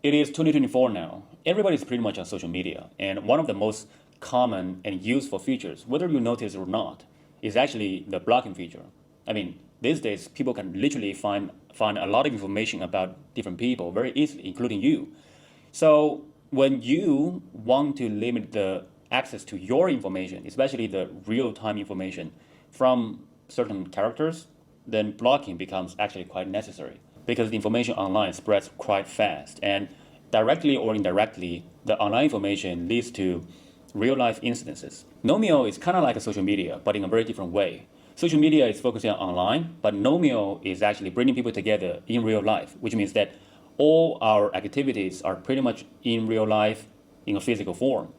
It is 2024 now. Everybody's pretty much on social media. And one of the most common and useful features, whether you notice it or not, is actually the blocking feature. I mean, these days, people can literally find a lot of information about different people very easily, including you. So when you want to limit the access to your information, especially the real-time information from certain characters, then blocking becomes actually quite necessary because the information online spreads quite fast. And directly or indirectly, the online information leads to real-life incidences. Nomio is kind of like a social media, but in a very different way. Social media is focusing on online, but Nomio is actually bringing people together in real life, which means that all our activities are pretty much in real life in a physical form.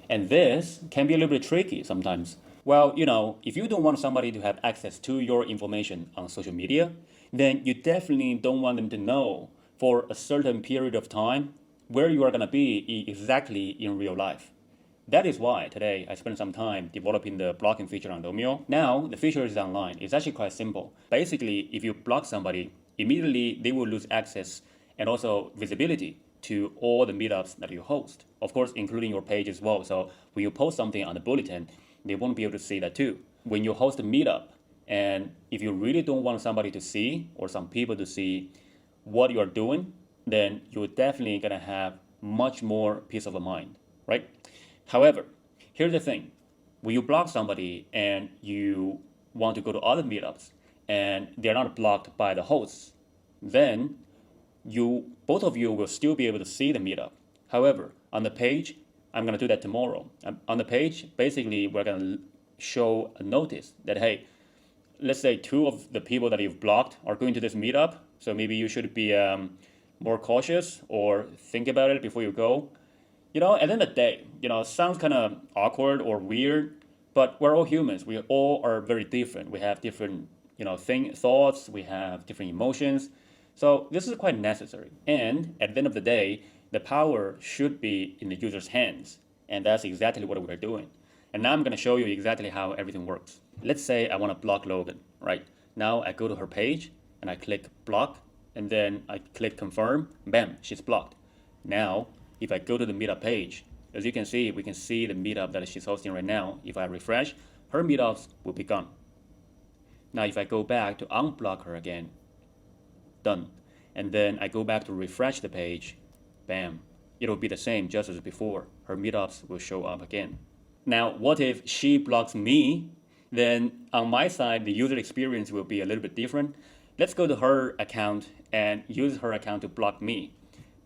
And this can be a little bit tricky sometimes. Well, if you don't want somebody to have access to your information on social media, then you definitely don't want them to know for a certain period of time where you are going to be exactly in real life. That is why today I spent some time developing the blocking feature on Domio. Now the feature is online. It's actually quite simple. Basically, if you block somebody, immediately they will lose access and also visibility to all the meetups that you host. Of course, including your page as well. So when you post something on the bulletin, they won't be able to see that too. When you host a meetup, and if you really don't want somebody to see or some people to see what you are doing, then you're definitely gonna have much more peace of mind, right? However, here's the thing. When you block somebody and you want to go to other meetups and they're not blocked by the hosts, then both of you will still be able to see the meetup. However, on the page, I'm going to do that tomorrow. On the page, basically, we're going to show a notice that, hey, let's say two of the people that you've blocked are going to this meetup. So maybe you should be more cautious or think about it before you go. At the end of the day, it sounds kind of awkward or weird, but we're all humans. We all are very different. We have different, thoughts. We have different emotions. So this is quite necessary. And at the end of the day, the power should be in the user's hands. And that's exactly what we're doing. And now I'm going to show you exactly how everything works. Let's say I want to block Logan, right? Now I go to her page and I click block, and then I click confirm. Bam, she's blocked. Now, if I go to the meetup page, as you can see, we can see the meetup that she's hosting right now. If I refresh, her meetups will be gone. Now, if I go back to unblock her again, done. And then I go back to refresh the page, bam, it'll be the same just as before. Her meetups will show up again. Now, what if she blocks me? Then on my side, the user experience will be a little bit different. Let's go to her account and use her account to block me.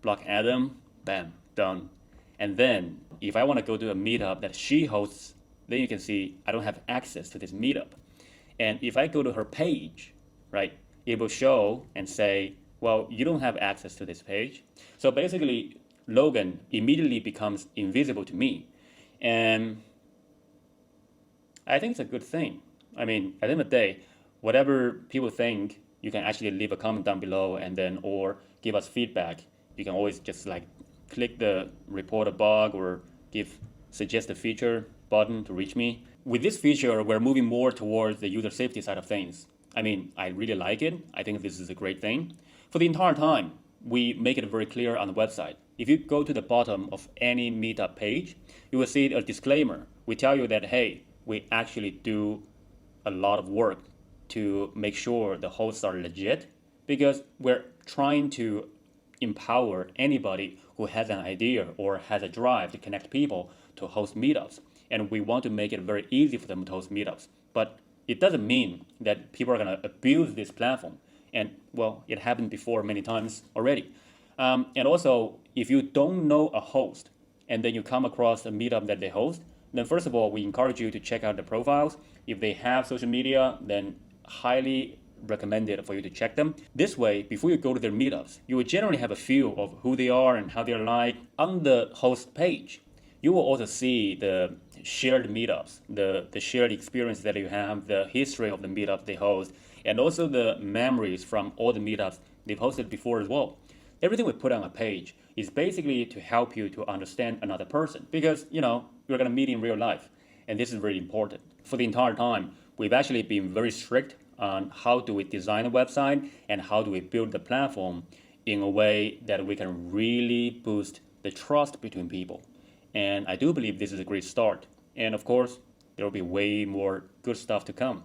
Block Adam, bam, done. And then if I want to go to a meetup that she hosts, then you can see I don't have access to this meetup. And if I go to her page, right, it will show and say, well, you don't have access to this page. So basically, Logan immediately becomes invisible to me. And I think it's a good thing. I mean, at the end of the day, whatever people think, you can actually leave a comment down below and then, or give us feedback. You can always just click the report a bug or suggest a feature button to reach me. With this feature, we're moving more towards the user safety side of things. I mean, I really like it. I think this is a great thing. For the entire time, we make it very clear on the website. If you go to the bottom of any meetup page, you will see a disclaimer. We tell you that, hey, we actually do a lot of work to make sure the hosts are legit because we're trying to empower anybody who has an idea or has a drive to connect people to host meetups. And we want to make it very easy for them to host meetups. But it doesn't mean that people are going to abuse this platform. And well, it happened before many times already. And also, if you don't know a host and then you come across a meetup that they host, then first of all, we encourage you to check out the profiles. If they have social media, then highly recommended for you to check them. This way, before you go to their meetups, you will generally have a feel of who they are and how they're like. On the host page, you will also see the shared meetups, the shared experience that you have, the history of the meetups they host, and also the memories from all the meetups they've hosted before as well. Everything we put on a page is basically to help you to understand another person because, you're going to meet in real life. And this is very important. For the entire time, we've actually been very strict on how do we design a website and how do we build the platform in a way that we can really boost the trust between people. And I do believe this is a great start. And of course, there will be way more good stuff to come.